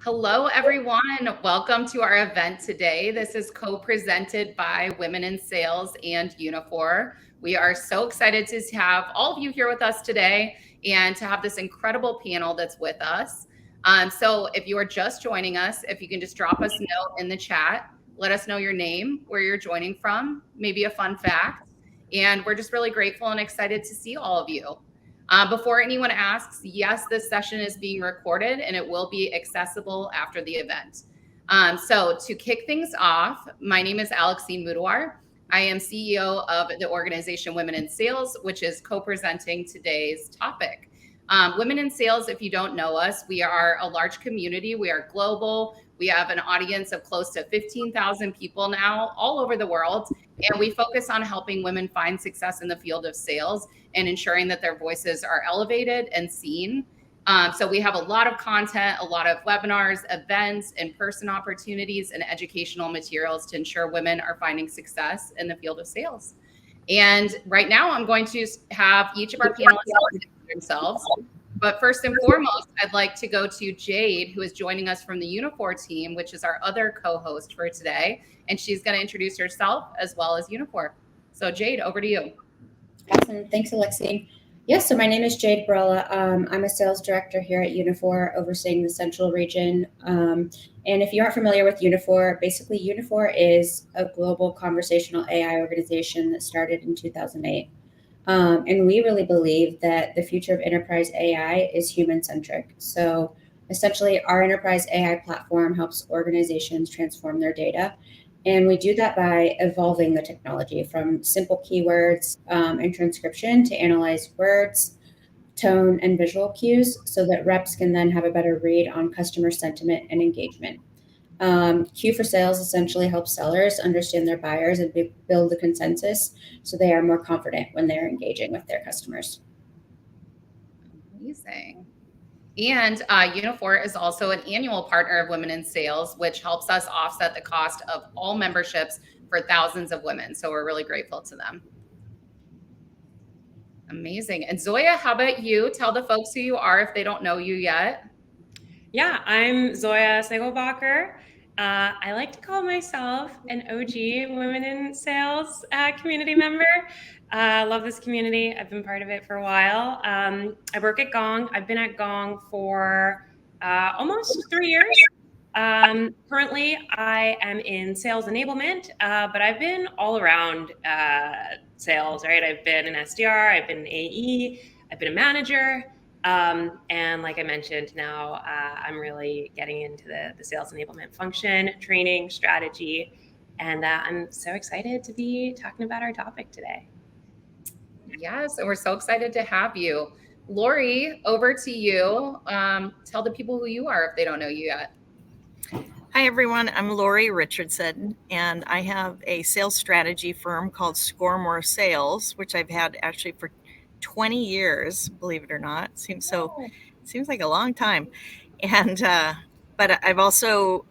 Hello, everyone. Welcome to our event today. This is co-presented by Women in Sales and Unifor. We are so excited to have all of you here with us today and to have this incredible panel that's with us. So if you are just joining us, if you can just drop us a note in the chat, let us know your name, where you're joining from, maybe a fun fact. And we're just really grateful and excited to see all of you. Before anyone asks, yes, this session is being recorded and it will be accessible after the event. So to kick things off, my name is Alexine Mudawar. I am CEO of the organization Women in Sales, which is co-presenting today's topic. Women in Sales, if you don't know us, we are a large community. We are global. We have an audience of close to 15,000 people now all over the world. And we focus on helping women find success in the field of sales and ensuring that their voices are elevated and seen. So we have a lot of content, a lot of webinars, events, in-person opportunities, and educational materials to ensure women are finding success in the field of sales. And right now, I'm going to have each of our panelists introduce themselves. But first and foremost, I'd like to go to Jade, who is joining us from the Unifor team, which is our other co-host for today. And she's going to introduce herself as well as Unifor. So Jade, over to you. Awesome. Thanks, Alexine. Yes, so my name is Jade Barella. I'm a sales director here at Unifor, overseeing the central region. And if you aren't familiar with Unifor, basically Unifor is a global conversational AI organization that started in 2008. And we really believe that the future of enterprise AI is human-centric. So essentially, our enterprise AI platform helps organizations transform their data. And we do that by evolving the technology from simple keywords and transcription to analyze words, tone, and visual cues so that reps can then have a better read on customer sentiment and engagement. Q for Sales essentially helps sellers understand their buyers and build a consensus so they are more confident when they're engaging with their customers. Amazing. And Unifor is also an annual partner of Women in Sales, which helps us offset the cost of all memberships for thousands of women. So we're really grateful to them. Amazing. And Zoya, how about you? Tell the folks who you are if they don't know you yet. Yeah, I'm Zoya Segelbacher. I like to call myself an OG Women in Sales community member. I love this community. I've been part of it for a while. I work at Gong. I've been at Gong for almost 3 years. Currently, I am in sales enablement, but I've been all around sales, right? I've been an SDR, I've been an AE, I've been a manager. And like I mentioned, now I'm really getting into the sales enablement function, training, strategy, and I'm so excited to be talking about our topic today. Yes, and we're so excited to have you. Lori, over to you. Tell the people who you are if they don't know you yet. Hi, everyone. I'm Lori Richardson, and I have a sales strategy firm called Score More Sales, which I've had actually for 20 years, believe it or not. Seems like a long time. And but I've also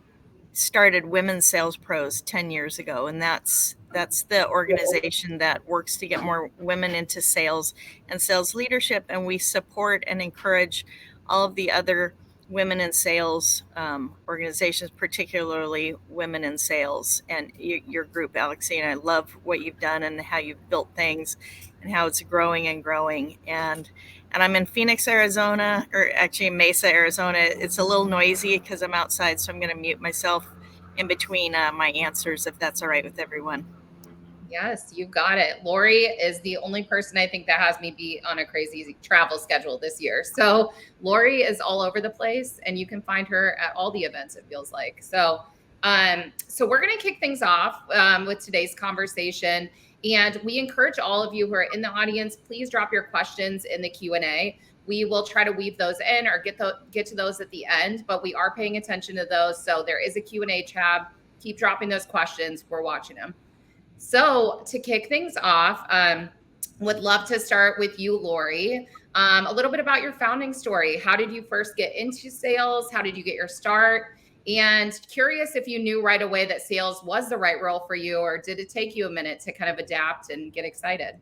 started Women's Sales Pros 10 years ago, and that's the organization that works to get more women into sales and sales leadership, and we support and encourage all of the other women in sales organizations, particularly Women in Sales. And your group, Alexine, I love what you've done and how you've built things and how it's growing and growing. And I'm in Phoenix, Arizona, or actually Mesa, Arizona. It's a little noisy because I'm outside, so I'm going to mute myself in between my answers, if that's all right with everyone. Yes, you got it. Lori is the only person I think that has me be on a crazy travel schedule this year. So Lori is all over the place, and you can find her at all the events, it feels like. So we're going to kick things off with today's conversation. And we encourage all of you who are in the audience, please drop your questions in the Q&A. We will try to weave those in or get to those at the end, but we are paying attention to those. So there is a Q&A tab. Keep dropping those questions. We're watching them. So to kick things off, would love to start with you, Lori. A little bit about your founding story. How did you first get into sales? How did you get your start? And curious if you knew right away that sales was the right role for you, or did it take you a minute to kind of adapt and get excited?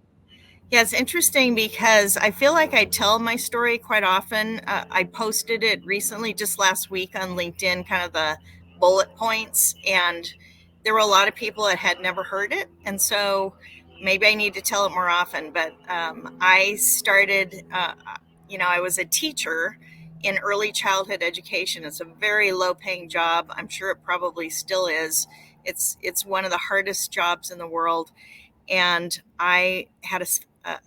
Yeah, it's interesting because I feel like I tell my story quite often. I posted it recently, just last week on LinkedIn, kind of the bullet points, and there were a lot of people that had never heard it. And so maybe I need to tell it more often. But I started, I was a teacher in early childhood education. It's a very low paying job. I'm sure it probably still is. It's one of the hardest jobs in the world, and I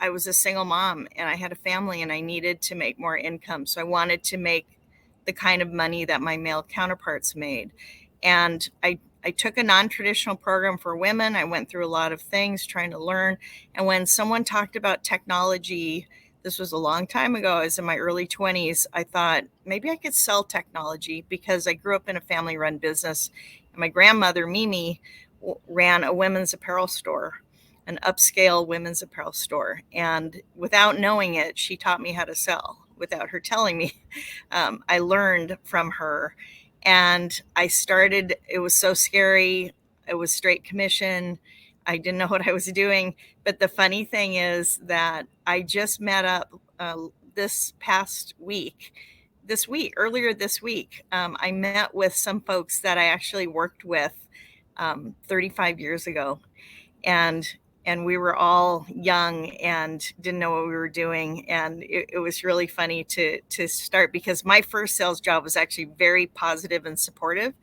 was a single mom and I had a family and I needed to make more income. So I wanted to make the kind of money that my male counterparts made. And I took a non-traditional program for women. I went through a lot of things trying to learn. And when someone talked about technology, this was a long time ago, I was in my early 20s, I thought maybe I could sell technology because I grew up in a family run business. And my grandmother, Mimi, ran a women's apparel store, an upscale women's apparel store. And without knowing it, she taught me how to sell without her telling me. I learned from her, and I started, it was so scary. It was straight commission. I didn't know what I was doing. But the funny thing is that I just met up this past week. Earlier this week, I met with some folks that I actually worked with 35 years ago. And we were all young and didn't know what we were doing. And it was really funny to start, because my first sales job was actually very positive and supportive.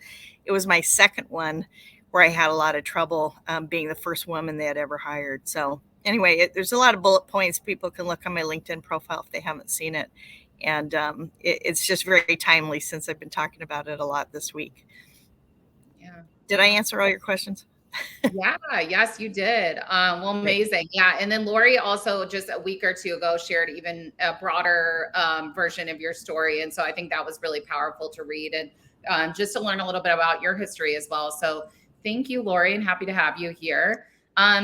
It was my second one where I had a lot of trouble being the first woman they had ever hired. So anyway, there's a lot of bullet points. People can look on my LinkedIn profile if they haven't seen it. And it's just very timely since I've been talking about it a lot this week. Yeah. Did I answer all your questions? Yeah, yes, you did. Well, amazing. Yeah. And then Lori also just a week or two ago shared even a broader version of your story. And so I think that was really powerful to read and just to learn a little bit about your history as well. So thank you, Lori, and happy to have you here.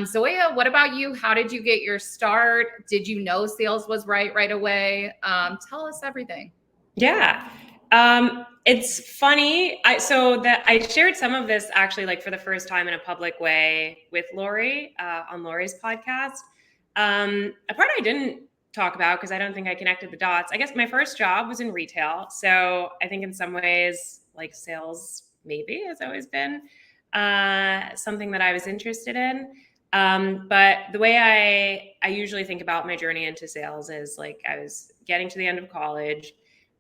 Zoya, what about you? How did you get your start? Did you know sales was right away? Tell us everything. Yeah. It's funny. I shared some of this actually like for the first time in a public way with Lori on Lori's podcast. A part I didn't talk about because I don't think I connected the dots. I guess my first job was in retail. So I think in some ways like sales maybe has always been something that I was interested in. But the way I usually think about my journey into sales is like I was getting to the end of college.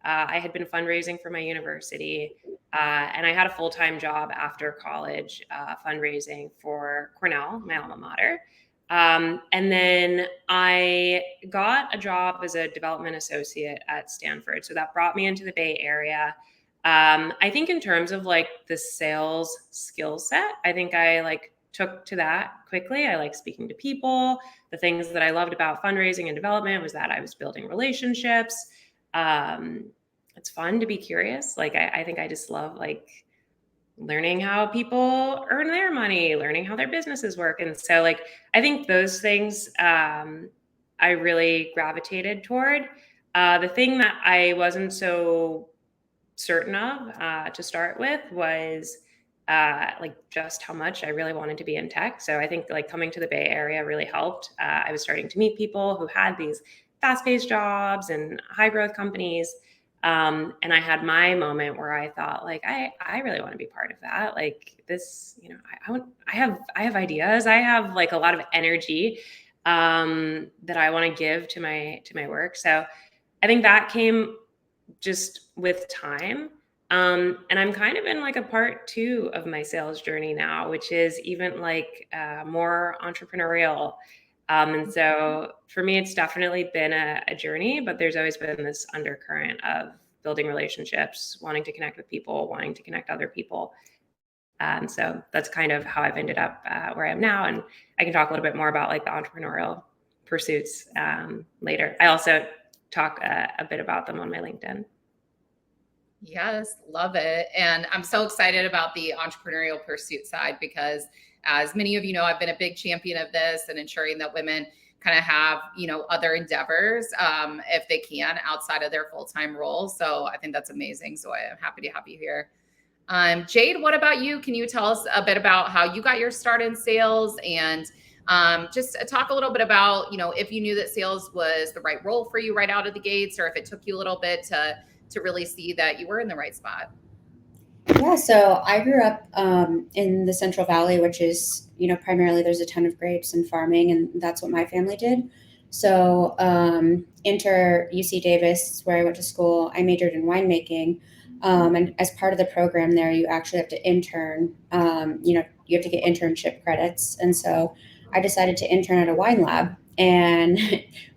I had been fundraising for my university, and I had a full-time job after college fundraising for Cornell, my alma mater. And then I got a job as a development associate at Stanford. So that brought me into the Bay Area. I think in terms of like the sales skill set, I think I like took to that quickly. I like speaking to people. The things that I loved about fundraising and development was that I was building relationships. It's fun to be curious. Like I think I just love like learning how people earn their money, learning how their businesses work. And so like I think those things I really gravitated toward. The thing that I wasn't so certain of to start with was like just how much I really wanted to be in tech. So I think like coming to the Bay Area really helped. I was starting to meet people who had these fast-paced jobs and high growth companies. And I had my moment where I thought like, I really want to be part of that. Like this, you know, I have ideas. I have like a lot of energy that I want to give to my work. So I think that came just with time. And I'm kind of in like a part 2 of my sales journey now, which is even like more entrepreneurial. And so for me, it's definitely been a journey, but there's always been this undercurrent of building relationships, wanting to connect with people, wanting to connect other people. And so that's kind of how I've ended up where I am now. And I can talk a little bit more about like the entrepreneurial pursuits later. I also talk a bit about them on my LinkedIn. Yes, love it. And I'm so excited about the entrepreneurial pursuit side because as many of you know, I've been a big champion of this and ensuring that women kind of have, you know, other endeavors if they can outside of their full-time role. So I think that's amazing. So I'm happy to have you here. Jade, what about you? Can you tell us a bit about how you got your start in sales and Just talk a little bit about, if you knew that sales was the right role for you right out of the gates, or if it took you a little bit to really see that you were in the right spot. Yeah, so I grew up in the Central Valley, which is, primarily there's a ton of grapes and farming, and that's what my family did. So, enter UC Davis, where I went to school. I majored in winemaking. And as part of the program there, you actually have to intern. You have to get internship credits. And so I decided to intern at a wine lab. And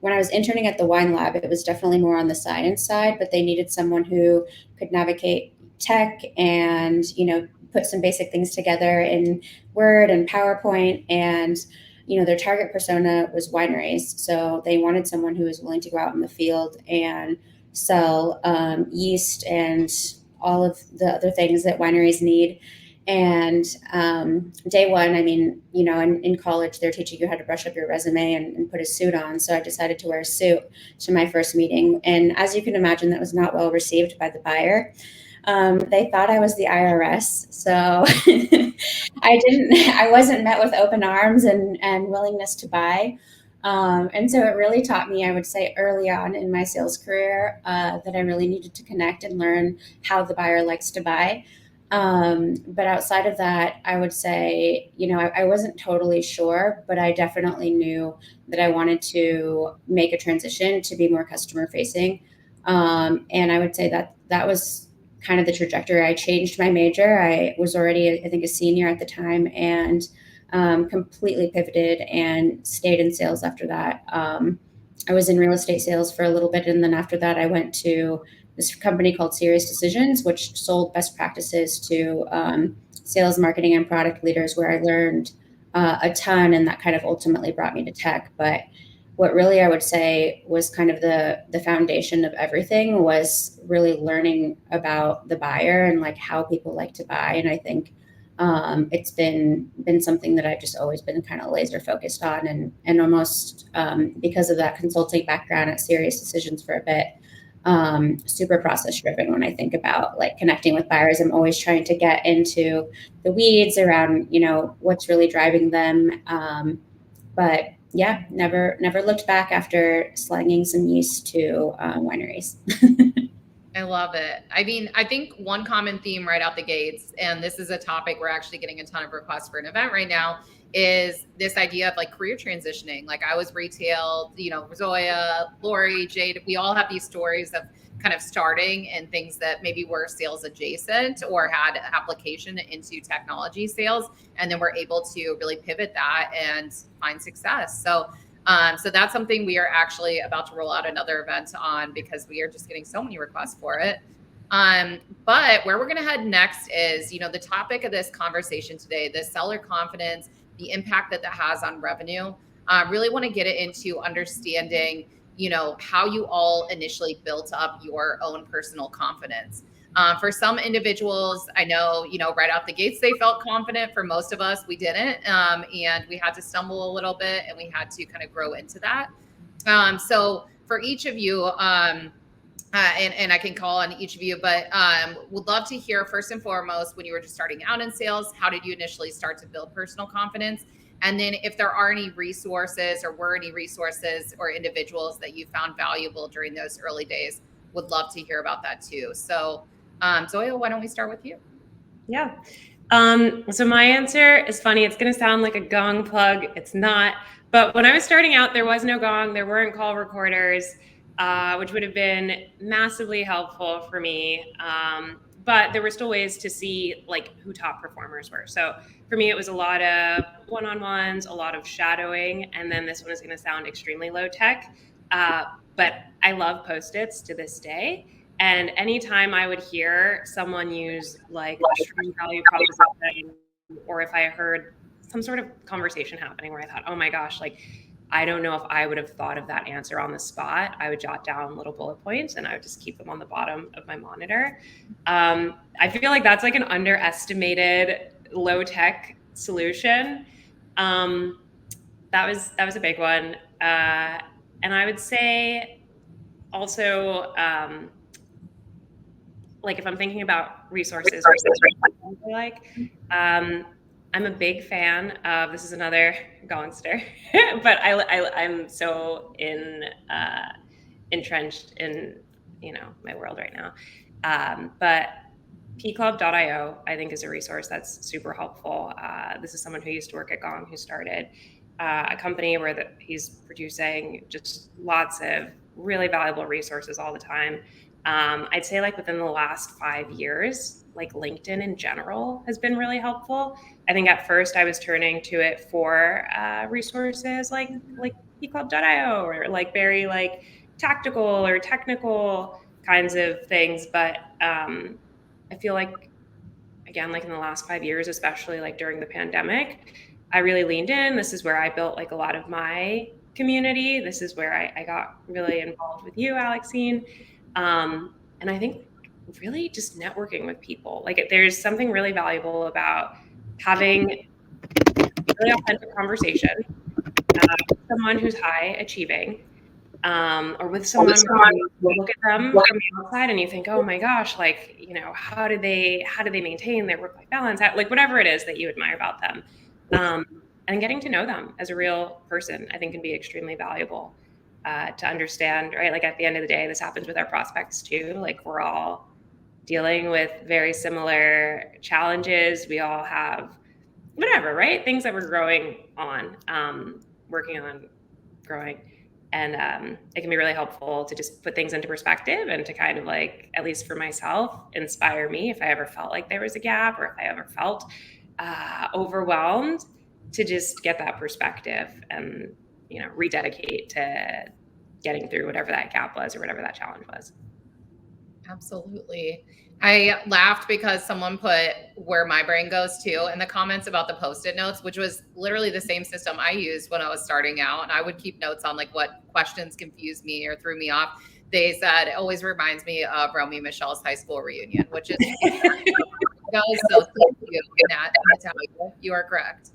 when I was interning at the wine lab, it was definitely more on the science side, but they needed someone who could navigate tech and put some basic things together in Word and PowerPoint. And their target persona was wineries, so they wanted someone who was willing to go out in the field and sell yeast and all of the other things that wineries need. And day one, I mean, in college, they're teaching you how to brush up your resume and put a suit on. So I decided to wear a suit to my first meeting. And as you can imagine, that was not well received by the buyer. They thought I was the IRS, so I wasn't met with open arms and willingness to buy. And so it really taught me, I would say early on in my sales career, that I really needed to connect and learn how the buyer likes to buy. But outside of that, I would say, I wasn't totally sure, but I definitely knew that I wanted to make a transition to be more customer facing. And I would say that was kind of the trajectory. I changed my major. I was already, I think, a senior at the time, and completely pivoted and stayed in sales after that. I was in real estate sales for a little bit, and then after that, I went to this company called Serious Decisions, which sold best practices to sales, marketing, and product leaders, where I learned a ton, and that kind of ultimately brought me to tech. But what really I would say was kind of the foundation of everything was really learning about the buyer and like how people like to buy. And I think it's been something that I've just always been kind of laser focused on, and almost because of that consulting background at Serious Decisions for a bit, super process driven. When I think about like connecting with buyers, I'm always trying to get into the weeds around, what's really driving them. But yeah, never looked back after slanging some yeast to wineries. I love it. I mean, I think one common theme right out the gates, and this is a topic we're actually getting a ton of requests for an event right now, is this idea of like career transitioning. Like I was retail, Zoya, Lori, Jade, we all have these stories of kind of starting and things that maybe were sales adjacent or had application into technology sales. And then we're able to really pivot that and find success. So that's something we are actually about to roll out another event on, because we are just getting so many requests for it. But where we're going to head next is, the topic of this conversation today, the seller confidence, the impact that has on revenue. Really want to get it into understanding, how you all initially built up your own personal confidence. For some individuals, I know, right out the gates, they felt confident. For most of us, we didn't. And we had to stumble a little bit, and we had to kind of grow into that. So for each of you, and I can call on each of you, but would love to hear first and foremost, when you were just starting out in sales, how did you initially start to build personal confidence? And then if there are any resources or were any resources or individuals that you found valuable during those early days, would love to hear about that too. So Zoya, why don't we start with you? Yeah. So my answer is funny. It's going to sound like a gong plug. It's not. But when I was starting out, there was no gong. There weren't call recorders, which would have been massively helpful for me. But there were still ways to see like who top performers were. So for me, it was a lot of one-on-ones, a lot of shadowing. And then this one is going to sound extremely low tech. But I love Post-its to this day. And anytime I would hear someone use like extreme value proposition, or if I heard some sort of conversation happening where I thought, oh my gosh, like, I don't know if I would have thought of that answer on the spot, I would jot down little bullet points and I would just keep them on the bottom of my monitor. I feel like that's like an underestimated low tech solution. That was a big one. And I would say also, like if I'm thinking about resources, I'm a big fan of, this is another gongster, but I'm so entrenched in, my world right now. But pclub.io, I think, is a resource that's super helpful. This is someone who used to work at Gong, who started a company where he's producing just lots of really valuable resources all the time. I'd say like within the last 5 years, like LinkedIn in general has been really helpful. I think at first I was turning to it for resources like pclub.io or like very like tactical or technical kinds of things. But I feel like, again, like in the last 5 years, especially like during the pandemic, I really leaned in. This is where I built like a lot of my community. This is where I got really involved with you, Alexine. And I think really just networking with people. Like there's something really valuable about having really authentic conversation with someone who's high achieving, or with someone you look at them from the outside and you think, oh my gosh, like, how do they maintain their work-life balance? Like whatever it is that you admire about them. And getting to know them as a real person, I think, can be extremely valuable to understand, right? Like at the end of the day, this happens with our prospects too. Like we're all dealing with very similar challenges. We all have whatever, right? Things that we're working on growing. And it can be really helpful to just put things into perspective and to kind of like, at least for myself, inspire me if I ever felt like there was a gap or if I ever felt overwhelmed, to just get that perspective and, rededicate to getting through whatever that gap was or whatever that challenge was. Absolutely. I laughed because someone put where my brain goes to in the comments about the Post-it notes, which was literally the same system I used when I was starting out. And I would keep notes on like what questions confused me or threw me off. They said it always reminds me of Romy and Michelle's high school reunion, which is so thank you, Natalia. You are correct.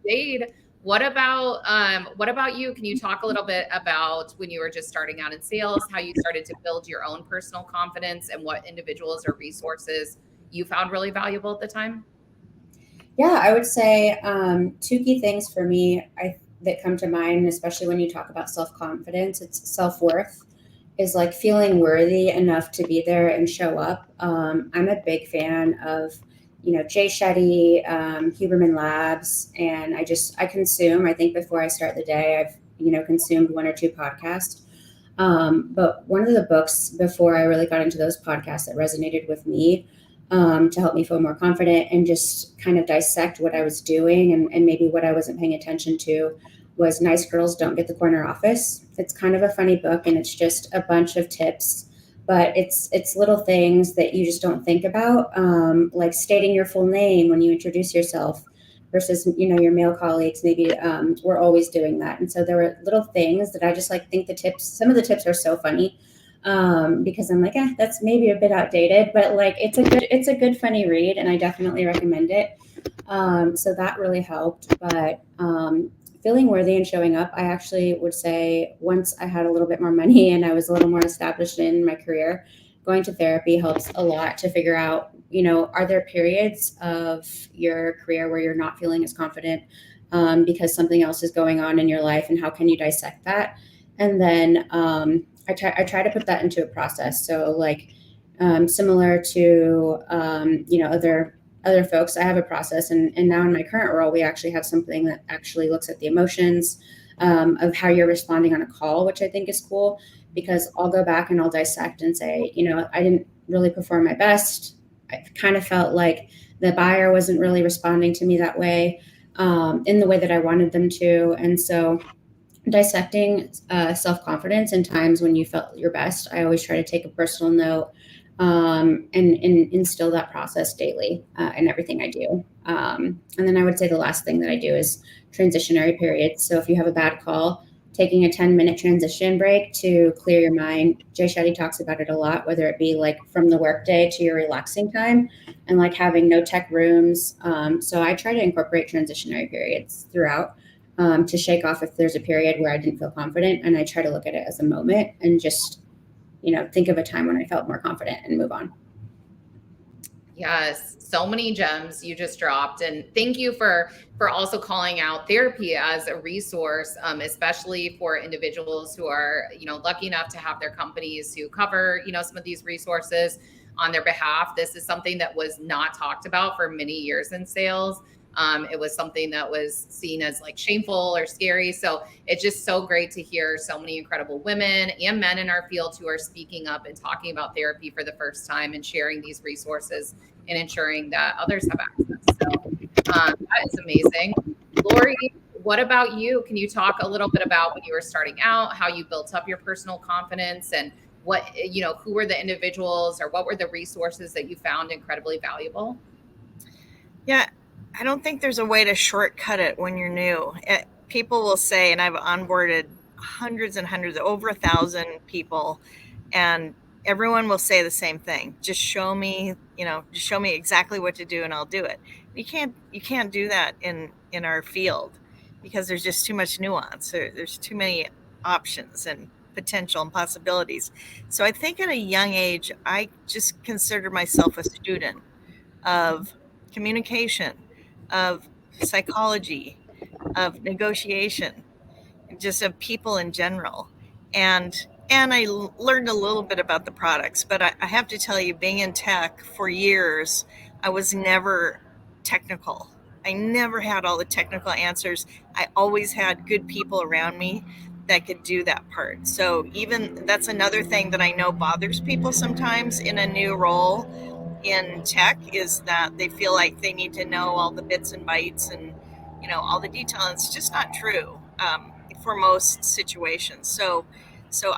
Jade, what about you? Can you talk a little bit about when you were just starting out in sales, how you started to build your own personal confidence and what individuals or resources you found really valuable at the time? Yeah, I would say two key things for me that come to mind, especially when you talk about self-confidence. It's self-worth, is like feeling worthy enough to be there and show up. I'm a big fan of Jay Shetty, Huberman Labs, and I consume. I think before I start the day, I've consumed 1 or 2 podcasts. But one of the books before I really got into those podcasts that resonated with me to help me feel more confident and just kind of dissect what I was doing and maybe what I wasn't paying attention to was Nice Girls Don't Get the Corner Office. It's kind of a funny book, and it's just a bunch of tips. But it's little things that you just don't think about, like stating your full name when you introduce yourself versus, your male colleagues. Maybe we're always doing that. And so there were little things that I just think some of the tips are so funny because I'm like, that's maybe a bit outdated, but like it's a good funny read, and I definitely recommend it. So that really helped. But feeling worthy and showing up, I actually would say once I had a little bit more money and I was a little more established in my career, going to therapy helps a lot to figure out, are there periods of your career where you're not feeling as confident because something else is going on in your life, and how can you dissect that? And then I try to put that into a process. So like similar to, other folks, I have a process, and now in my current role, we actually have something that actually looks at the emotions of how you're responding on a call, which I think is cool, because I'll go back and I'll dissect and say, I didn't really perform my best. I kind of felt like the buyer wasn't really responding to me that way in the way that I wanted them to. And so dissecting self-confidence in times when you felt your best, I always try to take a personal note and instill that process daily in everything I do. And then I would say the last thing that I do is transitionary periods. So if you have a bad call, taking a 10-minute transition break to clear your mind. Jay Shetty talks about it a lot, whether it be like from the workday to your relaxing time and like having no tech rooms. So I try to incorporate transitionary periods throughout to shake off if there's a period where I didn't feel confident. And I try to look at it as a moment and just think of a time when I felt more confident and move on. Yes, so many gems you just dropped, and thank you for also calling out therapy as a resource, especially for individuals who are lucky enough to have their companies who cover some of these resources on their behalf. This is something that was not talked about for many years in sales. It was something that was seen as like shameful or scary. So it's just so great to hear so many incredible women and men in our field who are speaking up and talking about therapy for the first time and sharing these resources and ensuring that others have access. So that is amazing. Lori, what about you? Can you talk a little bit about when you were starting out, how you built up your personal confidence, and what, who were the individuals or what were the resources that you found incredibly valuable? Yeah, I don't think there's a way to shortcut it when you're new. People will say, and I've onboarded hundreds and hundreds, over 1,000 people, and everyone will say the same thing. Just show me, just show me exactly what to do and I'll do it. You can't do that in our field because there's just too much nuance. There's too many options and potential and possibilities. So I think at a young age, I just considered myself a student of communication, of psychology, of negotiation, just of people in general. And I learned a little bit about the products, but I have to tell you, being in tech for years, I was never technical. I never had all the technical answers. I always had good people around me that could do that part. So even that's another thing that I know bothers people sometimes in a new role in tech, is that they feel like they need to know all the bits and bytes and all the detail. And it's just not true for most situations. So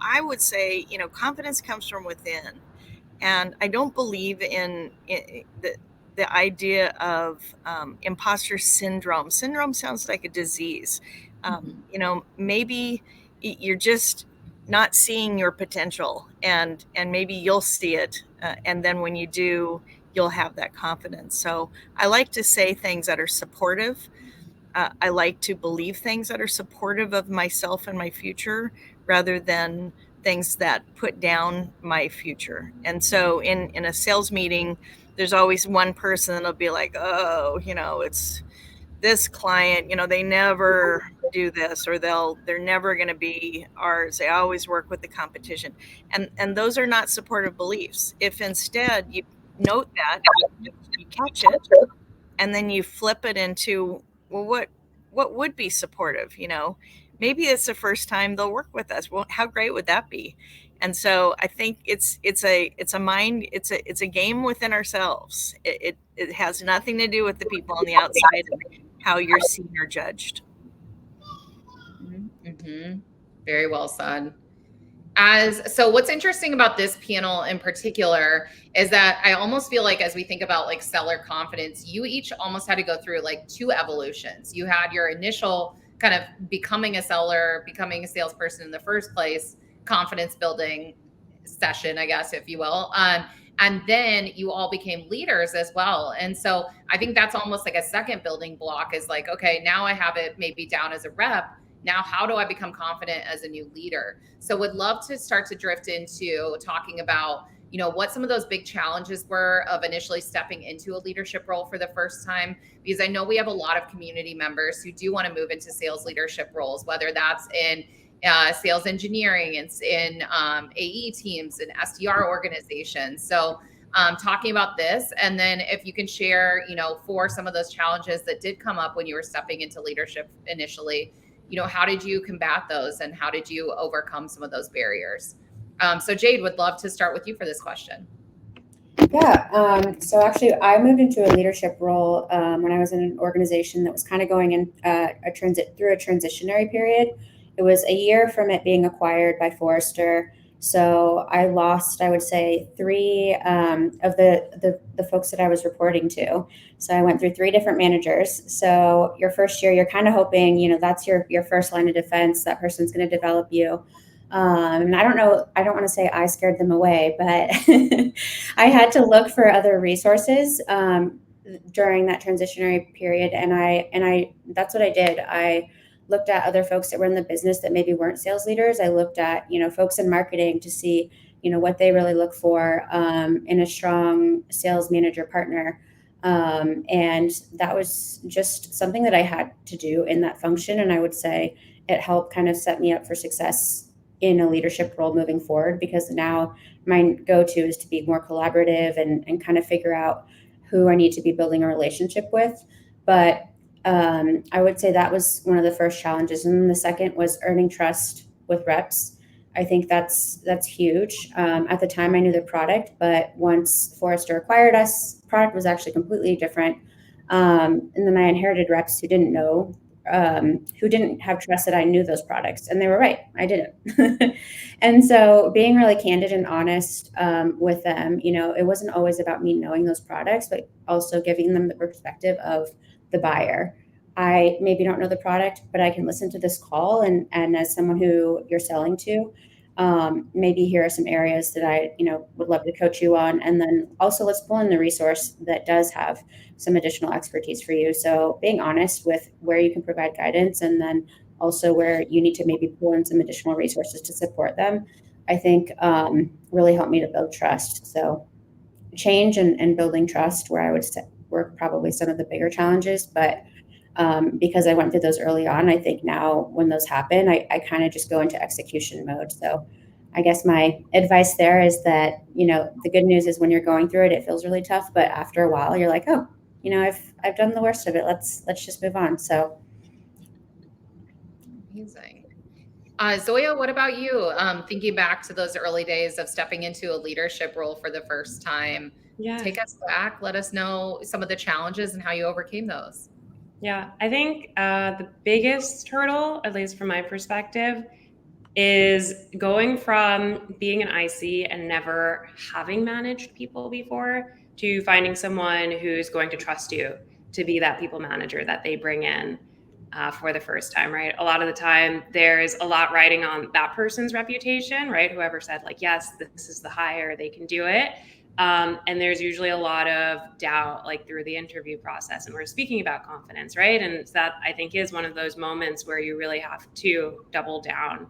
I would say confidence comes from within, and I don't believe in the idea of imposter syndrome. Syndrome sounds like a disease. Maybe you're just not seeing your potential, and maybe you'll see it, and then when you do, you'll have that confidence. So I like to say things that are supportive. I like to believe things that are supportive of myself and my future, rather than things that put down my future. And so in a sales meeting, there's always one person that'll be like, oh, it's this client, they never do this, or they're never going to be ours. They always work with the competition. And those are not supportive beliefs. If instead you note that, you catch it, and then you flip it into, well, what would be supportive? Maybe it's the first time they'll work with us. Well, how great would that be? And so I think it's a game within ourselves. It has nothing to do with the people on the outside and how you're seen or judged. Mm-hmm. Very well said. So what's interesting about this panel in particular is that I almost feel like, as we think about like seller confidence, you each almost had to go through like two evolutions. You had your initial kind of becoming a seller, becoming a salesperson in the first place, confidence building session, I guess, if you will. And then you all became leaders as well. And so I think that's almost like a second building block, is like, okay, now I have it maybe down as a rep. Now, how do I become confident as a new leader? So would love to start to drift into talking about, what some of those big challenges were of initially stepping into a leadership role for the first time, because I know we have a lot of community members who do want to move into sales leadership roles, whether that's in sales engineering and in AE teams and SDR organizations. So talking about this, and then if you can share, for some of those challenges that did come up when you were stepping into leadership initially, how did you combat those, and how did you overcome some of those barriers? So Jade, would love to start with you for this question. Yeah. So actually, I moved into a leadership role when I was in an organization that was kind of going in through a transitionary period. It was a year from it being acquired by Forrester. So I lost, I would say, three of the folks that I was reporting to. So I went through three different managers. So your first year, you're kind of hoping, that's your first line of defense. That person's going to develop you. And I don't know, I don't want to say I scared them away, but I had to look for other resources during that transitionary period. And I that's what I did. I looked at other folks that were in the business that maybe weren't sales leaders. I looked at, folks in marketing to see, what they really look for in a strong sales manager partner. And that was just something that I had to do in that function. And I would say it helped kind of set me up for success in a leadership role moving forward, because now my go-to is to be more collaborative and kind of figure out who I need to be building a relationship with. But I would say that was one of the first challenges. And then the second was earning trust with reps. I think that's huge. At the time, I knew the product, but once Forrester acquired us, product was actually completely different. And then I inherited reps who didn't know, who didn't have trust that I knew those products, and they were right. I didn't. And so, being really candid and honest with them, it wasn't always about me knowing those products, but also giving them the perspective of the buyer. I maybe don't know the product, but I can listen to this call, and as someone who you're selling to, maybe here are some areas that I would love to coach you on, and then also let's pull in the resource that does have some additional expertise for you. So being honest with where you can provide guidance, and then also where you need to maybe pull in some additional resources to support them, I think really helped me to build trust. So change and building trust, where I would say were probably some of the bigger challenges, but because I went through those early on, I think now when those happen, I kind of just go into execution mode. So I guess my advice there is that, the good news is when you're going through it, it feels really tough, but after a while you're like, oh, I've done the worst of it. Let's just move on. So. Amazing. Zoya, what about you? Thinking back to those early days of stepping into a leadership role for the first time, take us back, let us know some of the challenges and how you overcame those. Yeah, I think the biggest hurdle, at least from my perspective, is going from being an IC and never having managed people before to finding someone who's going to trust you to be that people manager that they bring in for the first time, right? A lot of the time, there's a lot riding on that person's reputation, right? Whoever said like, yes, this is the hire, they can do it. And there's usually a lot of doubt, like through the interview process. And we're speaking about confidence, right? And that I think is one of those moments where you really have to double down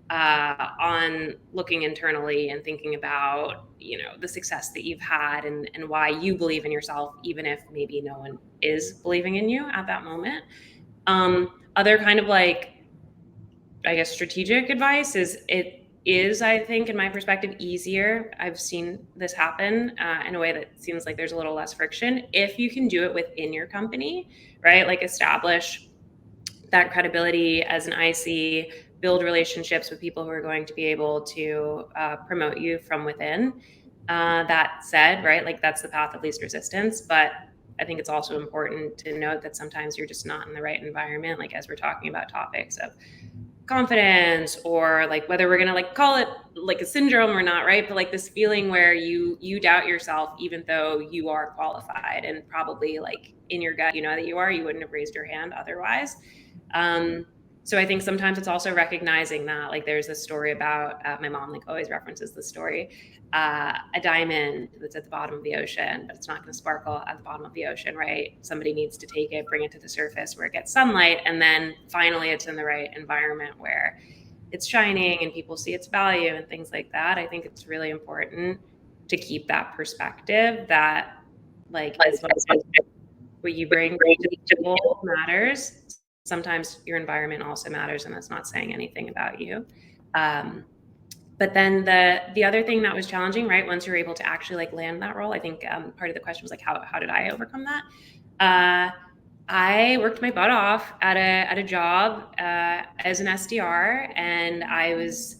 on looking internally and thinking about, the success that you've had and why you believe in yourself, even if maybe no one is believing in you at that moment. Other kind of like, I guess, strategic advice is, I think, in my perspective, easier. I've seen this happen in a way that seems like there's a little less friction if you can do it within your company, right? Like establish that credibility as an IC, build relationships with people who are going to be able to promote you from within. That said, right, like that's the path of least resistance. But I think it's also important to note that sometimes you're just not in the right environment, like as we're talking about topics of confidence, or like whether we're gonna like call it like a syndrome or not, right? But like this feeling where you doubt yourself even though you are qualified, and probably like in your gut, that you wouldn't have raised your hand otherwise. So I think sometimes it's also recognizing that, like there's this story about my mom like always references this story, a diamond that's at the bottom of the ocean, but it's not going to sparkle at the bottom of the ocean, right? Somebody needs to take it, bring it to the surface where it gets sunlight, and then finally it's in the right environment where it's shining and people see its value and things like that. I think it's really important to keep that perspective that like as much as what you bring to the table matters, sometimes your environment also matters, and that's not saying anything about you. But then the other thing that was challenging, right, once you're able to actually like land that role, I think part of the question was like, how did I overcome that? I worked my butt off at a job as an SDR, and I was,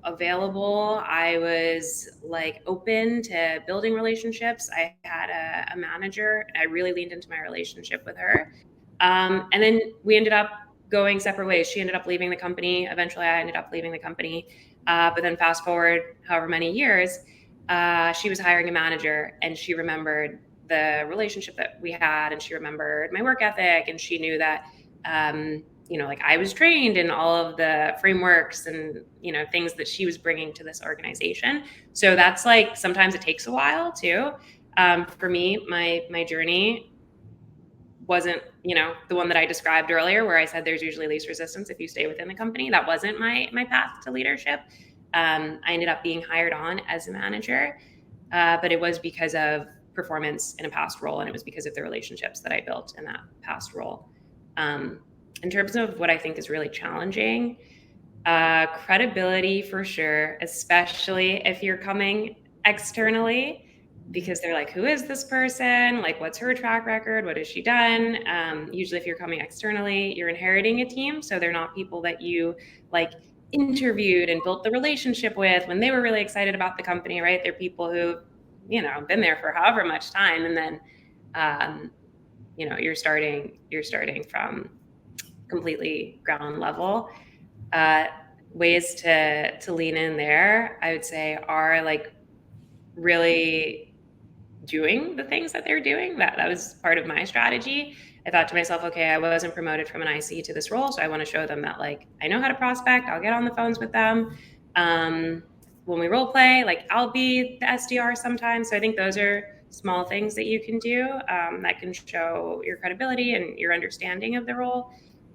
available. I was like open to building relationships. I had a manager, and I really leaned into my relationship with her. And then we ended up going separate ways. She ended up leaving the company. Eventually, I ended up leaving the company. But then fast forward however many years, she was hiring a manager, and she remembered the relationship that we had, and she remembered my work ethic, and she knew that, like I was trained in all of the frameworks and, things that she was bringing to this organization. So that's like, sometimes it takes a while too. For me, my journey wasn't, the one that I described earlier, where I said there's usually least resistance if you stay within the company. That wasn't my path to leadership. I ended up being hired on as a manager, but it was because of performance in a past role, and it was because of the relationships that I built in that past role. In terms of what I think is really challenging, credibility for sure, especially if you're coming externally, because they're like, who is this person? Like, what's her track record? What has she done? Usually if you're coming externally, you're inheriting a team. So they're not people that you like interviewed and built the relationship with when they were really excited about the company, right? They're people who, you know, been there for however much time. And then, you know, you're starting from completely ground level. Ways to lean in there, I would say, are like really doing the things that they're doing. That was part of my strategy. I thought to myself, okay, I wasn't promoted from an IC to this role, so I want to show them that like I know how to prospect. I'll get on the phones with them. When we role play, like I'll be the SDR sometimes. So I think those are small things that you can do that can show your credibility and your understanding of the role.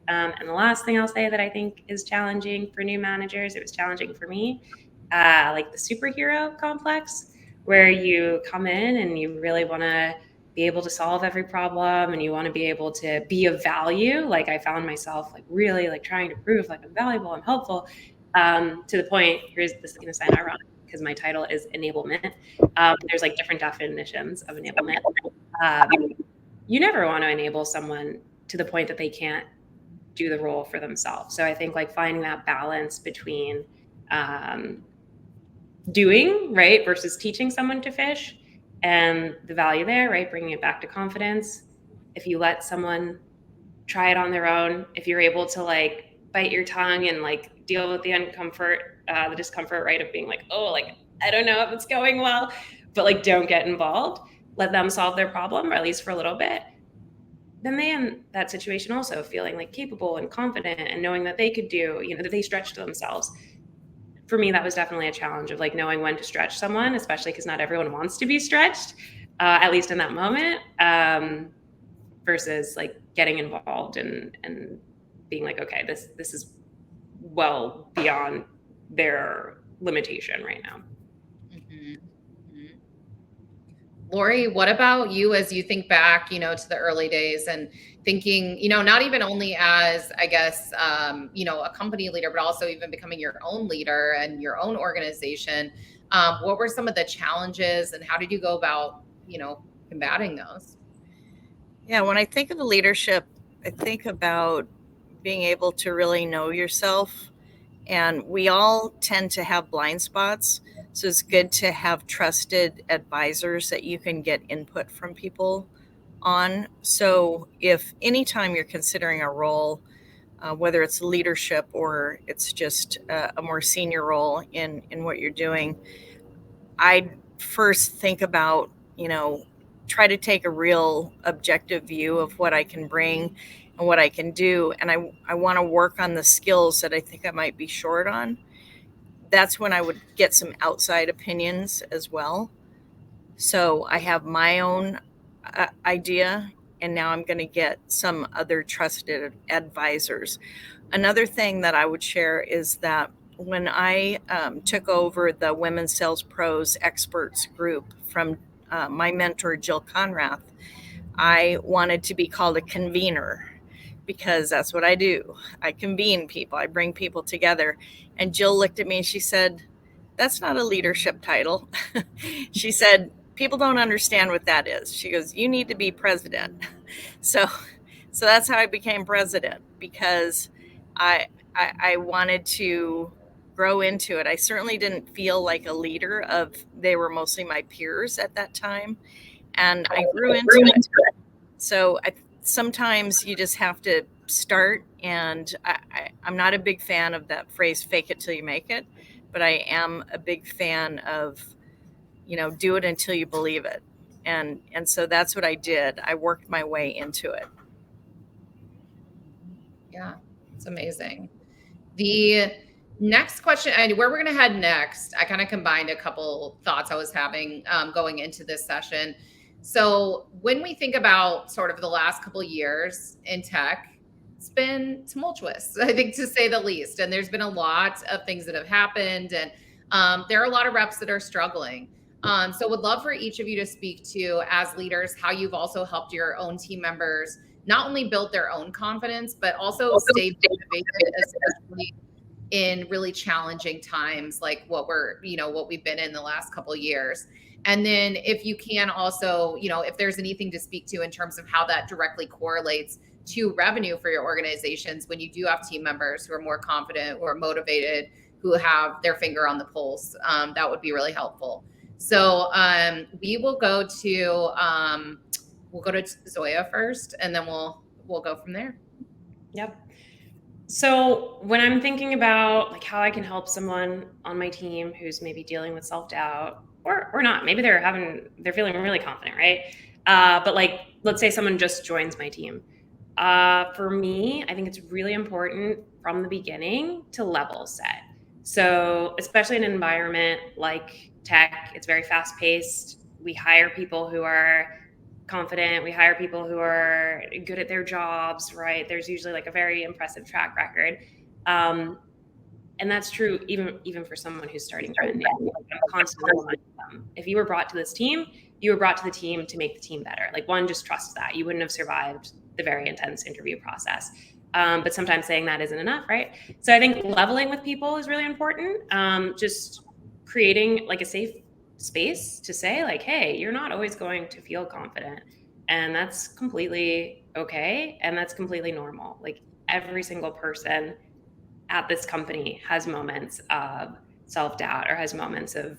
And the last thing I'll say that I think is challenging for new managers, it was challenging for me, like the superhero complex, where you come in and you really want to be able to solve every problem and you want to be able to be of value. Like I found myself like really like trying to prove like I'm valuable, I'm helpful, to the point, this is going to sound ironic because my title is enablement. There's like different definitions of enablement. You never want to enable someone to the point that they can't do the role for themselves. So I think like finding that balance between doing, right, versus teaching someone to fish, and the value there, right, bringing it back to confidence. If you let someone try it on their own, if you're able to like bite your tongue and like deal with the discomfort, right, of being like, oh, like I don't know if it's going well, but like don't get involved, let them solve their problem, or at least for a little bit, then they in that situation also feeling like capable and confident and knowing that they could do, you know, that they stretched themselves. For me, that was definitely a challenge of like knowing when to stretch someone, especially because not everyone wants to be stretched, at least in that moment, versus like getting involved and being like, okay, this is well beyond their limitation right now. Mm-hmm. Mm-hmm. Lori, what about you as you think back, you know, to the early days and thinking, you know, not even only as, I guess, you know, a company leader, but also even becoming your own leader and your own organization. What were some of the challenges and how did you go about, you know, combating those? Yeah, when I think of the leadership, I think about being able to really know yourself. And we all tend to have blind spots. So it's good to have trusted advisors that you can get input from people on. So if anytime you're considering a role, whether it's leadership or it's just a more senior role in what you're doing, I'd first think about, you know, try to take a real objective view of what I can bring and what I can do. And I want to work on the skills that I think I might be short on. That's when I would get some outside opinions as well. So I have my own idea, and now I'm going to get some other trusted advisors. Another thing that I would share is that when I took over the Women Sales Pros Experts group from my mentor, Jill Conrath, I wanted to be called a convener because that's what I do. I convene people. I bring people together. And Jill looked at me and she said, that's not a leadership title. She said, people don't understand what that is. She goes, you need to be president. So that's how I became president, because I wanted to grow into it. I certainly didn't feel like a leader they were mostly my peers at that time. And I grew into it. So sometimes you just have to start. And I'm not a big fan of that phrase, fake it till you make it. But I am a big fan of, you know, do it until you believe it. And so that's what I did. I worked my way into it. Yeah, it's amazing. The next question, where we're going to head next, I kind of combined a couple thoughts I was having going into this session. So when we think about sort of the last couple of years in tech, it's been tumultuous, I think, to say the least. And there's been a lot of things that have happened, and there are a lot of reps that are struggling. So would love for each of you to speak to, as leaders, how you've also helped your own team members not only build their own confidence, but also stay motivated, especially in really challenging times like what we've been in the last couple of years. And then if you can also, if there's anything to speak to in terms of how that directly correlates to revenue for your organizations when you do have team members who are more confident, who are motivated, who have their finger on the pulse, that would be really helpful. So we will go to Zoya first, and then we'll go from there. Yep. So when I'm thinking about like how I can help someone on my team who's maybe dealing with self-doubt or not, maybe they're feeling really confident, right? But like, let's say someone just joins my team. For me, I think it's really important from the beginning to level set. So especially in an environment like tech, it's very fast paced. We hire people who are confident. We hire people who are good at their jobs, right? There's usually like a very impressive track record. And that's true even for someone who's starting brand new. I'm constantly reminding them, if you were brought to this team, you were brought to the team to make the team better. Like, one, just trust that. You wouldn't have survived the very intense interview process. But sometimes saying that isn't enough, right? So I think leveling with people is really important. Just creating like a safe space to say like, hey, you're not always going to feel confident. And that's completely okay. And that's completely normal. Like, every single person at this company has moments of self-doubt or has moments of,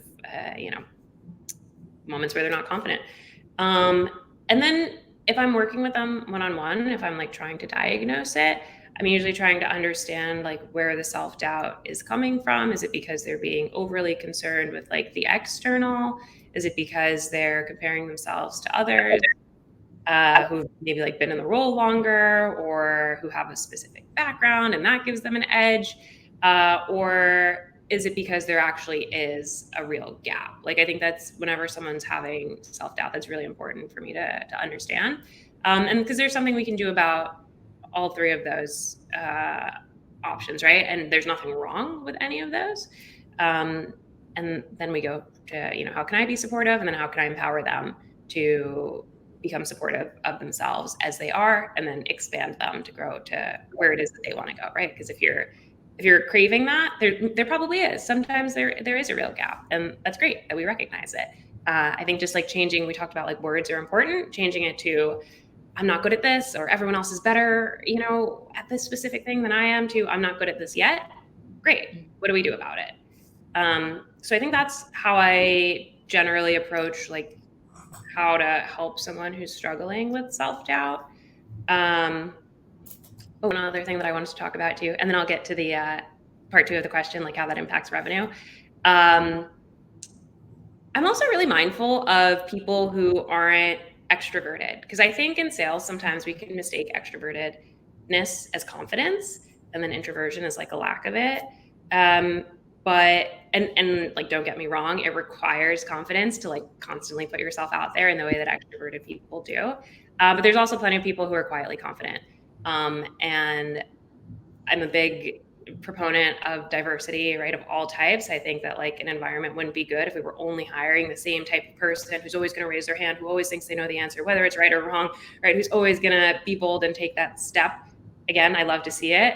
moments where they're not confident. And then if I'm working with them one-on-one, if I'm like trying to diagnose it, I'm usually trying to understand like where the self-doubt is coming from. Is it because they're being overly concerned with like the external? Is it because they're comparing themselves to others who've maybe like been in the role longer or who have a specific background and that gives them an edge? Or is it because there actually is a real gap? Like, I think that's whenever someone's having self-doubt, that's really important for me to understand. And because there's something we can do about all three of those options, right? And there's nothing wrong with any of those. And then we go to, how can I be supportive? And then how can I empower them to become supportive of themselves as they are, and then expand them to grow to where it is that they want to go, right? Because if you're craving that, there probably is. Sometimes there is a real gap, and that's great that we recognize it. I think just like changing, we talked about like words are important, changing it to I'm not good at this, or everyone else is better, at this specific thing than I am, to I'm not good at this yet. Great. What do we do about it? So I think that's how I generally approach like how to help someone who's struggling with self-doubt. Another thing that I wanted to talk about too, and then I'll get to the part two of the question, like how that impacts revenue. I'm also really mindful of people who aren't extroverted, because I think in sales, sometimes we can mistake extrovertedness as confidence, and then introversion is like a lack of it. But like, don't get me wrong, it requires confidence to like constantly put yourself out there in the way that extroverted people do. But there's also plenty of people who are quietly confident. And I'm a big proponent of diversity, right, of all types. I think that like an environment wouldn't be good if we were only hiring the same type of person who's always going to raise their hand, who always thinks they know the answer, whether it's right or wrong, right, who's always going to be bold and take that step. Again, I love to see it.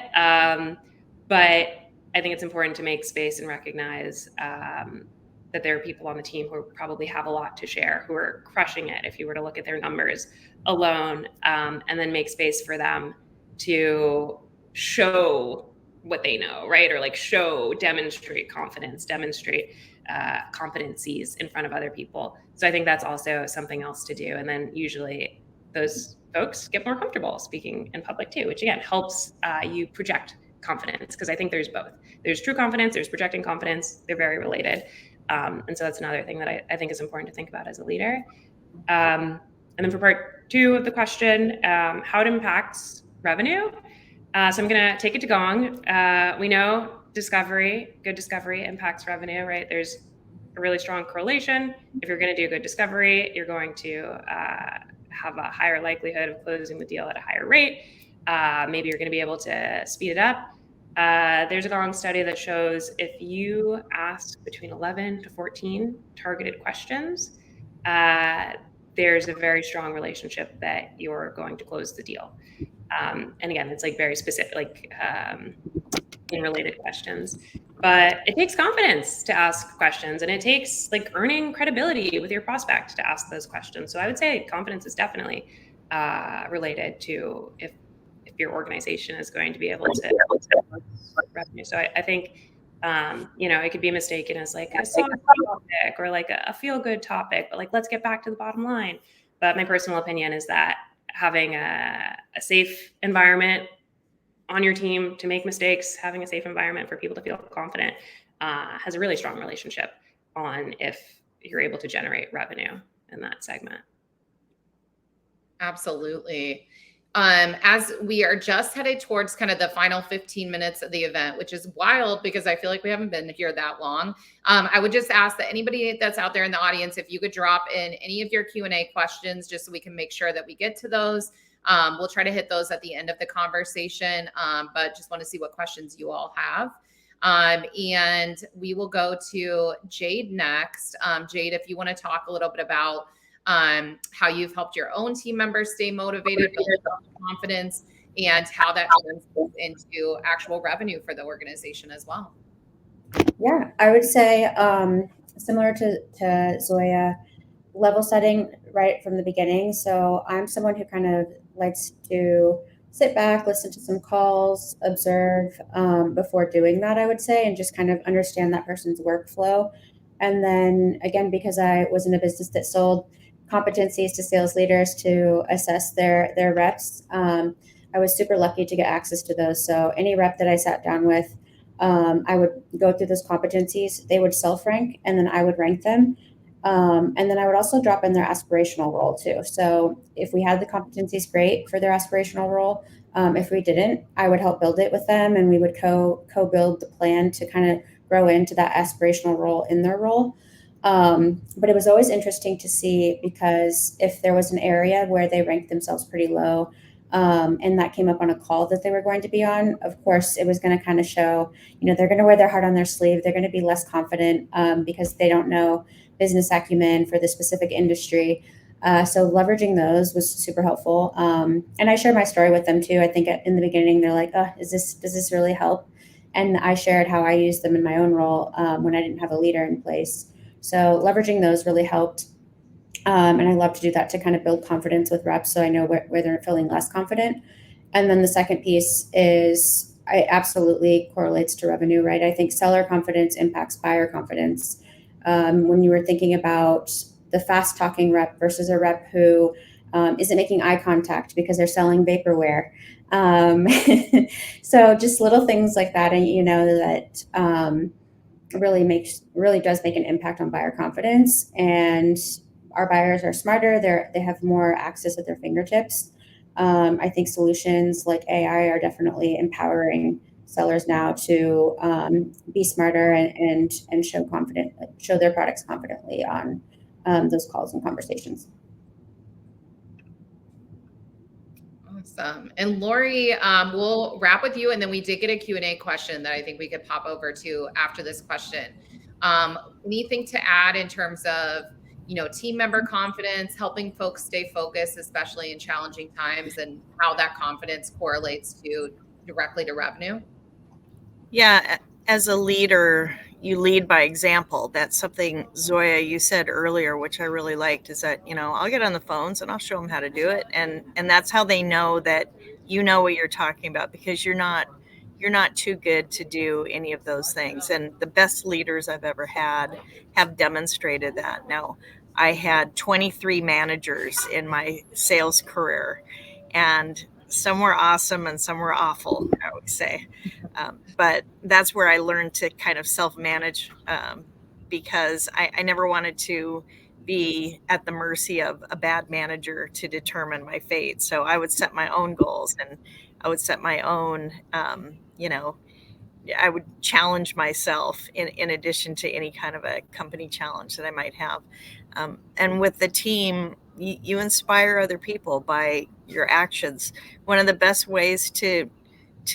But I think it's important to make space and recognize that there are people on the team who probably have a lot to share, who are crushing it if you were to look at their numbers alone, and then make space for them to show what they know, right? Or like demonstrate confidence, demonstrate competencies in front of other people. So I think that's also something else to do. And then usually those folks get more comfortable speaking in public too, which again helps you project confidence, because I think there's both. There's true confidence, there's projecting confidence. They're very related. And so that's another thing that I think is important to think about as a leader. And then for part two of the question, how it impacts revenue. So I'm going to take it to Gong. We know good discovery impacts revenue, right? There's a really strong correlation. If you're going to do good discovery, you're going to have a higher likelihood of closing the deal at a higher rate. maybe you're going to be able to speed it up. There's a Gong study that shows if you ask between 11 to 14 targeted questions, there's a very strong relationship that you're going to close the deal. And again, it's like very specific, like in related questions. But it takes confidence to ask questions, and it takes like earning credibility with your prospect to ask those questions. So I would say confidence is definitely related to if your organization is going to be able to revenue. So I think it could be mistaken as like a soft topic or like a feel good topic, but like let's get back to the bottom line. But my personal opinion is that having a safe environment on your team to make mistakes, having a safe environment for people to feel confident has a really strong relationship on if you're able to generate revenue in that segment. Absolutely. As we are just headed towards kind of the final 15 minutes of the event, which is wild because I feel like we haven't been here that long. I would just ask that anybody that's out there in the audience, if you could drop in any of your Q&A questions, just so we can make sure that we get to those. We'll try to hit those at the end of the conversation, but just want to see what questions you all have. And we will go to Jade next. Jade, if you want to talk a little bit about how you've helped your own team members stay motivated, build confidence, and how that translates into actual revenue for the organization as well. Yeah, I would say similar to Zoya, level setting right from the beginning. So I'm someone who kind of likes to sit back, listen to some calls, observe before doing that, I would say, and just kind of understand that person's workflow. And then again, because I was in a business that sold competencies to sales leaders to assess their reps, I was super lucky to get access to those. So any rep that I sat down with, I would go through those competencies. They would self-rank, and then I would rank them. And then I would also drop in their aspirational role too. So if we had the competencies, great for their aspirational role. If we didn't, I would help build it with them, and we would co-build the plan to kind of grow into that aspirational role in their role. But it was always interesting to see, because if there was an area where they ranked themselves pretty low, and that came up on a call that they were going to be on, of course, it was going to kind of show, they're going to wear their heart on their sleeve. They're going to be less confident because they don't know business acumen for the specific industry. So leveraging those was super helpful. And I shared my story with them too. I think in the beginning, they're like, does this really help? And I shared how I used them in my own role when I didn't have a leader in place. So leveraging those really helped. And I love to do that to kind of build confidence with reps, so I know where they're feeling less confident. And then the second piece is it absolutely correlates to revenue, right? I think seller confidence impacts buyer confidence. When you were thinking about the fast talking rep versus a rep who isn't making eye contact because they're selling vaporware. So just little things like that, and that really does make an impact on buyer confidence. And our buyers are smarter. They have more access at their fingertips. I think solutions like AI are definitely empowering sellers now to be smarter and show their products confidently on those calls and conversations. Awesome. And Lori, we'll wrap with you, and then we did get a Q&A question that I think we could pop over to after this question. Anything to add in terms of team member confidence, helping folks stay focused, especially in challenging times, and how that confidence correlates directly to revenue? Yeah, as a leader, you lead by example. That's something, Zoya, you said earlier, which I really liked, is that, I'll get on the phones and I'll show them how to do it. And that's how they know that you know what you're talking about, because you're not too good to do any of those things. And the best leaders I've ever had have demonstrated that. Now, I had 23 managers in my sales career, and some were awesome and some were awful, I would say. But that's where I learned to kind of self-manage because I never wanted to be at the mercy of a bad manager to determine my fate. So I would set my own goals, and I would set my own, I would challenge myself in addition to any kind of a company challenge that I might have. And with the team, you inspire other people by your actions. One of the best ways to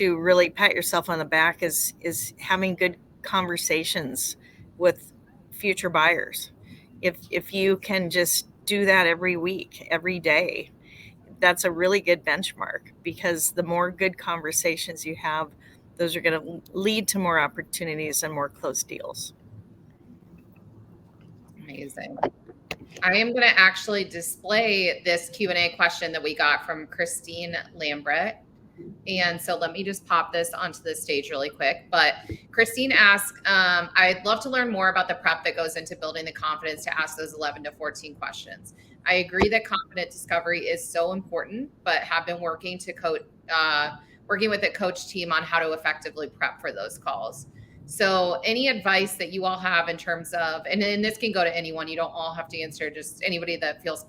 really pat yourself on the back is having good conversations with future buyers. If you can just do that every week, every day, that's a really good benchmark, because the more good conversations you have, those are going to lead to more opportunities and more closed deals. Amazing. I am going to actually display this Q&A question that we got from Christine Lambert. And so let me just pop this onto the stage really quick. But Christine asked, I'd love to learn more about the prep that goes into building the confidence to ask those 11 to 14 questions. I agree that confident discovery is so important, but have been working with a coach team on how to effectively prep for those calls. So any advice that you all have in terms of, and this can go to anyone, you don't all have to answer, just anybody that feels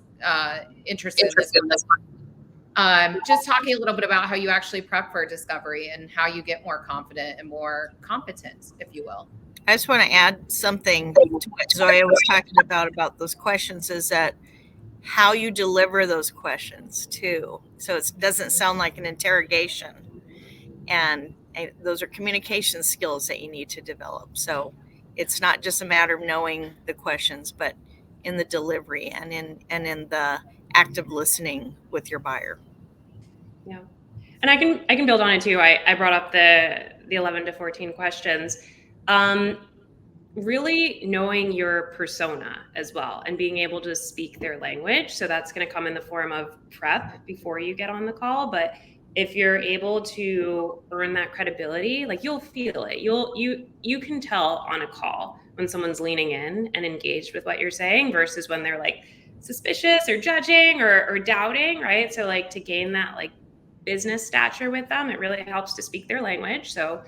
interested in this one. Just talking a little bit about how you actually prep for discovery and how you get more confident and more competent, if you will. I just want to add something to what Zoya was talking about those questions, is that how you deliver those questions too. So it doesn't sound like an interrogation, and those are communication skills that you need to develop. So it's not just a matter of knowing the questions, but in the delivery and in the active listening with your buyer. Yeah. And I can build on it too. I brought up the 11 to 14 questions. Really knowing your persona as well and being able to speak their language. So that's going to come in the form of prep before you get on the call. But if you're able to earn that credibility, like you'll feel it. You can tell on a call when someone's leaning in and engaged with what you're saying versus when they're like suspicious or judging or doubting, right? So like to gain that like business stature with them, it really helps to speak their language. So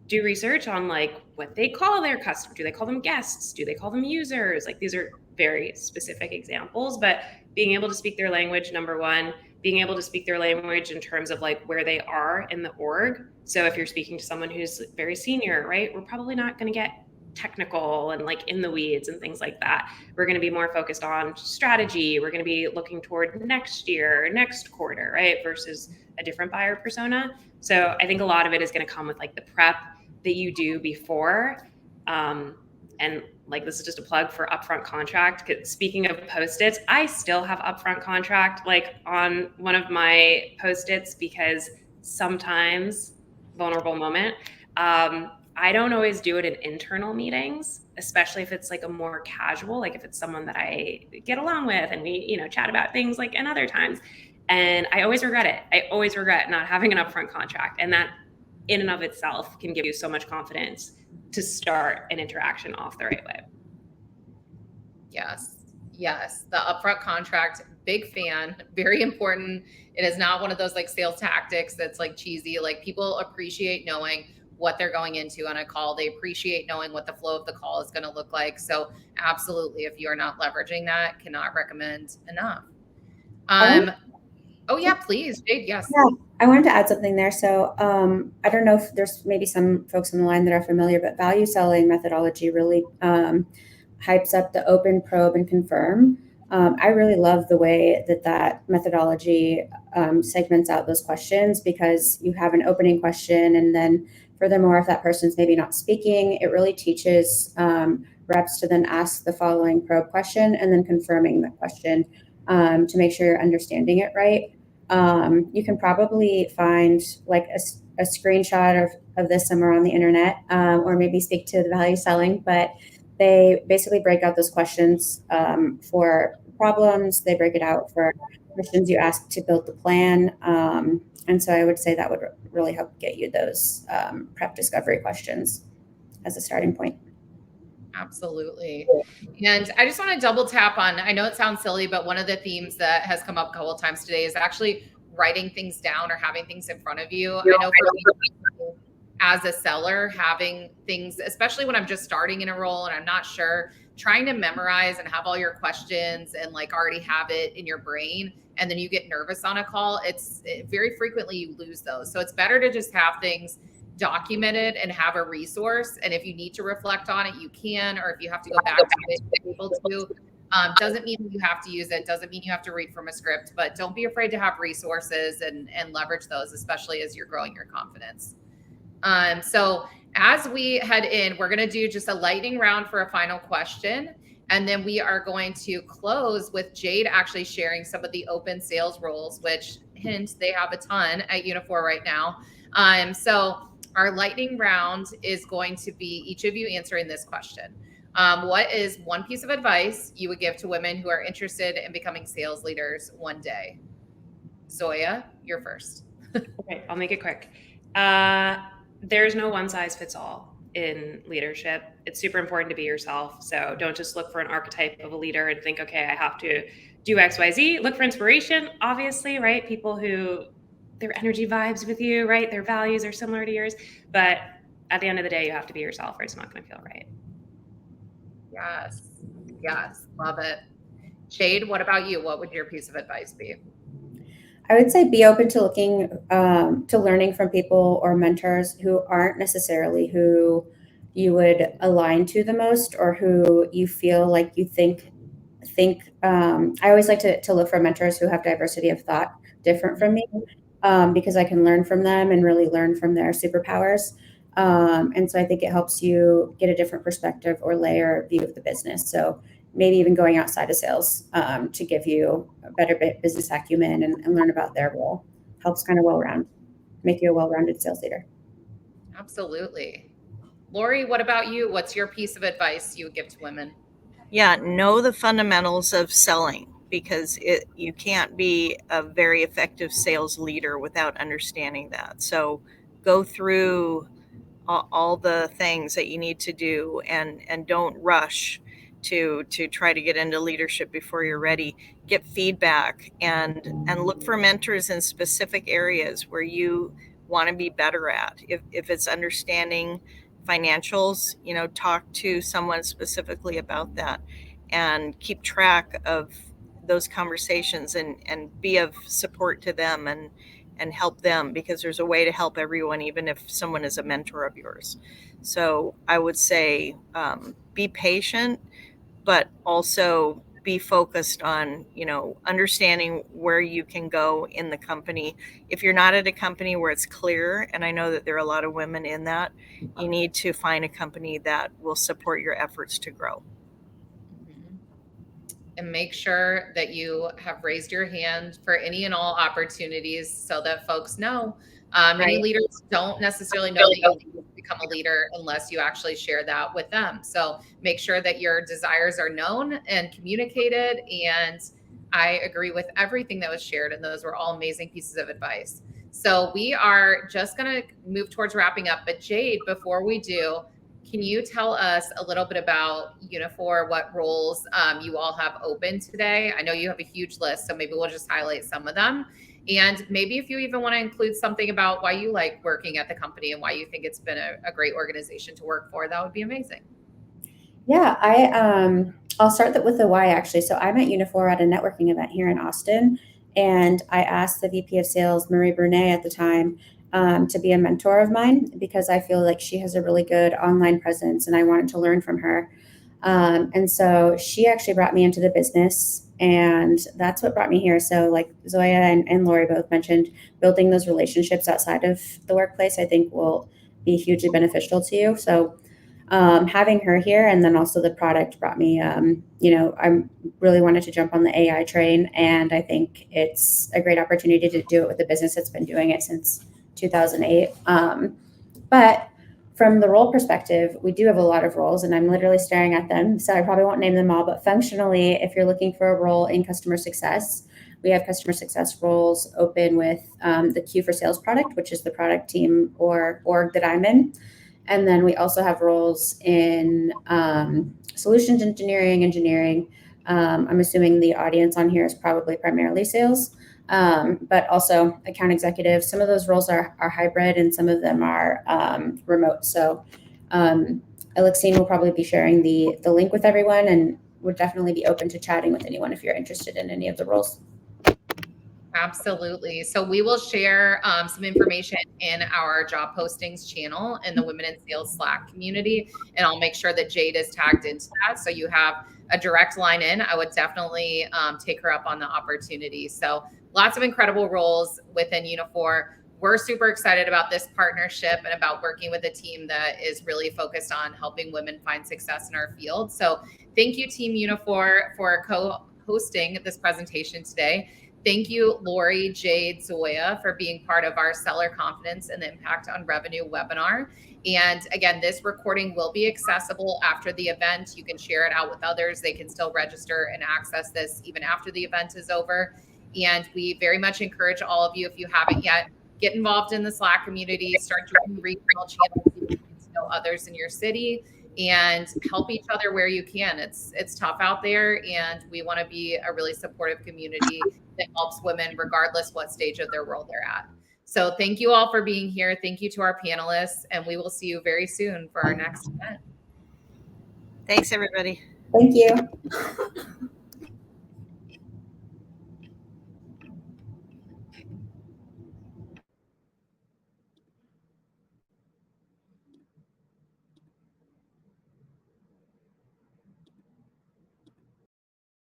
do research on like what they call their customers. Do they call them guests? Do they call them users? Like these are very specific examples, but being able to speak their language, number one, being able to speak their language in terms of like where they are in the org. So if you're speaking to someone who's very senior, right, we're probably not going to get technical and like in the weeds and things like that. We're going to be more focused on strategy. We're going to be looking toward next year, next quarter, right, versus a different buyer persona. So I think a lot of it is going to come with like the prep that you do before. And like, this is just a plug for Upfront Contract. Speaking of Post-its, I still have Upfront Contract like on one of my Post-its because sometimes, vulnerable moment, I don't always do it in internal meetings, especially if it's like a more casual, like if it's someone that I get along with and we, chat about things like in other times. And I always regret it. I always regret not having an Upfront Contract. And that in and of itself can give you so much confidence to start an interaction off the right way. Yes. The Upfront Contract, big fan, very important. It is not one of those like sales tactics that's like cheesy. Like people appreciate knowing what they're going into on a call. They appreciate knowing what the flow of the call is going to look like. So absolutely, if you are not leveraging that, cannot recommend enough. Oh yeah, please, Jade. Yes. Yeah, I wanted to add something there. So I don't know if there's maybe some folks on the line that are familiar, but value selling methodology really hypes up the open, probe, and confirm. I really love the way that methodology segments out those questions, because you have an opening question, and then furthermore, if that person's maybe not speaking, it really teaches reps to then ask the following probe question and then confirming the question to make sure you're understanding it right. You can probably find like a screenshot of this somewhere on the internet, or maybe speak to the value selling, but they basically break out those questions for problems. They break it out for questions you ask to build the plan. And so I would say that would really help get you those prep discovery questions as a starting point. Absolutely. And I just want to double tap on, I know it sounds silly, but one of the themes that has come up a couple of times today is actually writing things down or having things in front of you. I know for me, as a seller, having things, especially when I'm just starting in a role and I'm not sure, trying to memorize and have all your questions and like already have it in your brain, and then you get nervous on a call, very frequently you lose those. So it's better to just have things documented and have a resource. And if you need to reflect on it, you can, or if you have to go back to it, you're able to. Doesn't mean you have to use it. Doesn't mean you have to read from a script, but don't be afraid to have resources and leverage those, especially as you're growing your confidence. So as we head in, we're going to do just a lightning round for a final question. And then we are going to close with Jade actually sharing some of the open sales roles, which hint, they have a ton at Unifor right now. So our lightning round is going to be each of you answering this question. What is one piece of advice you would give to women who are interested in becoming sales leaders one day? Zoya, you're first. Okay, I'll make it quick. There's no one size fits all in leadership. It's super important to be yourself. So don't just look for an archetype of a leader and think, okay, I have to do X, Y, Z. Look for inspiration, obviously, right? People who their energy vibes with you, right? Their values are similar to yours. But at the end of the day, you have to be yourself or it's not going to feel right. Yes. Love it. Jade, what about you? What would your piece of advice be? I would say be open to looking, to learning from people or mentors who aren't necessarily who you would align to the most or who you feel like you think. I always like to look for mentors who have diversity of thought different from me, because I can learn from them and really learn from their superpowers. And so I think it helps you get a different perspective or layer view of the business. So maybe even going outside of sales to give you a better business acumen and learn about their role helps kind of make you a well-rounded sales leader. Absolutely. Lori, what about you? What's your piece of advice you would give to women? Yeah, know the fundamentals of selling, because you can't be a very effective sales leader without understanding that. So go through all the things that you need to do and don't rush to try to get into leadership before you're ready. Get feedback and look for mentors in specific areas where you want to be better at. If it's understanding financials, talk to someone specifically about that and keep track of those conversations and be of support to them and help them, because there's a way to help everyone, even if someone is a mentor of yours. So I would say be patient, but also be focused on, understanding where you can go in the company. If you're not at a company where it's clear, and I know that there are a lot of women in that, you need to find a company that will support your efforts to grow. And make sure that you have raised your hand for any and all opportunities so that folks know. Many leaders don't necessarily know that you need to become a leader unless you actually share that with them. So make sure that your desires are known and communicated. And I agree with everything that was shared. And those were all amazing pieces of advice. So we are just going to move towards wrapping up. But Jade, before we do, can you tell us a little bit about Unifor, what roles you all have open today? I know you have a huge list, so maybe we'll just highlight some of them. And maybe if you even want to include something about why you like working at the company and why you think it's been a great organization to work for, that would be amazing. Yeah, I'll start with the why, actually. So I met Unifor at a networking event here in Austin, and I asked the VP of Sales, Marie Brunet, at the time, to be a mentor of mine, because I feel like she has a really good online presence and I wanted to learn from her. And so she actually brought me into the business, and that's what brought me here. So like Zoya and Lori both mentioned, building those relationships outside of the workplace, I think will be hugely beneficial to you. So having her here, and then also the product brought me, I really wanted to jump on the AI train, and I think it's a great opportunity to do it with a business that's been doing it since 2008. But from the role perspective, we do have a lot of roles, and I'm literally staring at them, so I probably won't name them all. But functionally, if you're looking for a role in customer success, we have customer success roles open with the Q for Sales product, which is the product team or org that I'm in. And then we also have roles in solutions engineering. I'm assuming the audience on here is probably primarily sales. But also account executives. Some of those roles are hybrid, and some of them are remote. So Alexine will probably be sharing the link with everyone, and would definitely be open to chatting with anyone if you're interested in any of the roles. Absolutely. So we will share some information in our job postings channel in the Women in Sales Slack community, and I'll make sure that Jade is tagged into that. So you have a direct line in. I would definitely take her up on the opportunity. So lots of incredible roles within Unifor. We're super excited about this partnership and about working with a team that is really focused on helping women find success in our field. So thank you, Team Unifor, for co-hosting this presentation today. Thank you, Lori, Jade, Zoya, for being part of our Seller Confidence and the Impact on Revenue webinar. And again, this recording will be accessible after the event. You can share it out with others. They can still register and access this even after the event is over. And we very much encourage all of you, if you haven't yet, get involved in the Slack community, start joining regional channels, you can know others in your city, and help each other where you can. It's tough out there, and we want to be a really supportive community that helps women regardless what stage of their world they're at. So thank you all for being here. Thank you to our panelists, and we will see you very soon for our next event. Thanks, everybody. Thank you.